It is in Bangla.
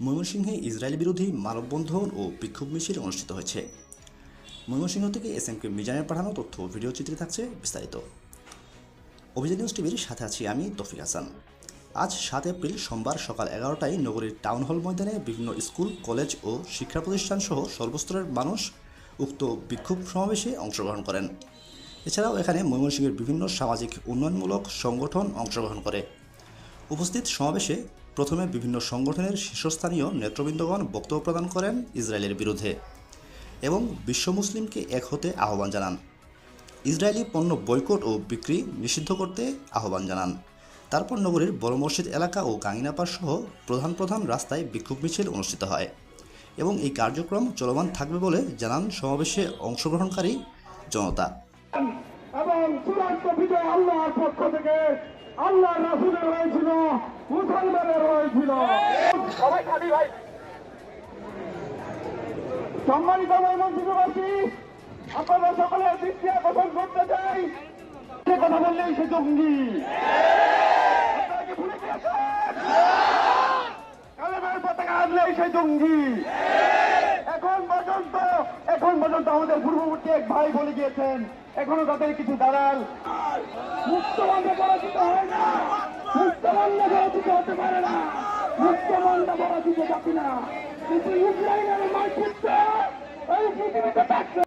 ময়মনসিংহে ইসরায়েল বিরোধী মানববন্ধন ও বিক্ষোভ মিছিল অনুষ্ঠিত হয়েছে। ময়মনসিংহ থেকে এসএমকে মিজানের পাঠানো তথ্য ও ভিডিও চিত্রে থাকছে বিস্তারিত। অভিযান নিউজ টিভির সাথে আছি আমি তৌফিক হাসান। আজ 7 এপ্রিল সোমবার সকাল 11টায় নগরীর টাউন হল ময়দানে বিভিন্ন স্কুল, কলেজ ও শিক্ষা প্রতিষ্ঠান সহ সর্বস্তরের মানুষ উক্ত বিক্ষোভ সমাবেশে অংশগ্রহণ করেন। এছাড়াও এখানে ময়মনসিংহের বিভিন্ন সামাজিক উন্নয়নমূলক সংগঠন অংশগ্রহণ করে। উপস্থিত সমাবেশে প্রথমে বিভিন্ন সংগঠনের শীর্ষস্থানীয় নেতৃবৃন্দগণ বক্তব্য প্রদান করেন ইসরায়েলের বিরুদ্ধে এবং বিশ্ব মুসলিমকে এক হতে আহ্বান জানান। ইসরায়েলি পণ্য বয়কট ও বিক্রি নিষিদ্ধ করতে আহ্বান জানান। তারপর নগরীর বড় মসজিদ এলাকা ও গাঙ্গিনাপাড় সহ প্রধান রাস্তায় বিক্ষোভ মিছিল অনুষ্ঠিত হয় এবং এই কার্যক্রম চলমান থাকবে বলে জানান সমাবেশে অংশগ্রহণকারী জনতা। এবং চূড়ান্ত বিজয় আল্লাহর পক্ষ থেকে, আল্লাহর রাসূলের হয়েছিল, মুসলমানের হয়েছিল। সবাই খালি ভাই। সম্মানিত ময়মনসিংহবাসী, আপনারা সকলের দৃষ্টি আকর্ষণ করতে চাই, কথা বললেই সে জঙ্গি। আপনারা কি ভুলে গিয়েছেন? কালেমার পতাকা আনলেই সে জঙ্গি। এখন পর্যন্ত আমাদের পূর্ববর্তী এক ভাই বলে গিয়েছেন, এখনো তাদের কিছু দালাল মুক্তমন্ডে পরাজিত হয় না, মুক্তমন্ডে পরাজিত হতে পারে না, মুক্তমন্ডে পরাজিত যাবে না, কিন্তু ইসরায়েলের মানচিত্র এই পৃথিবীতে থাকবে।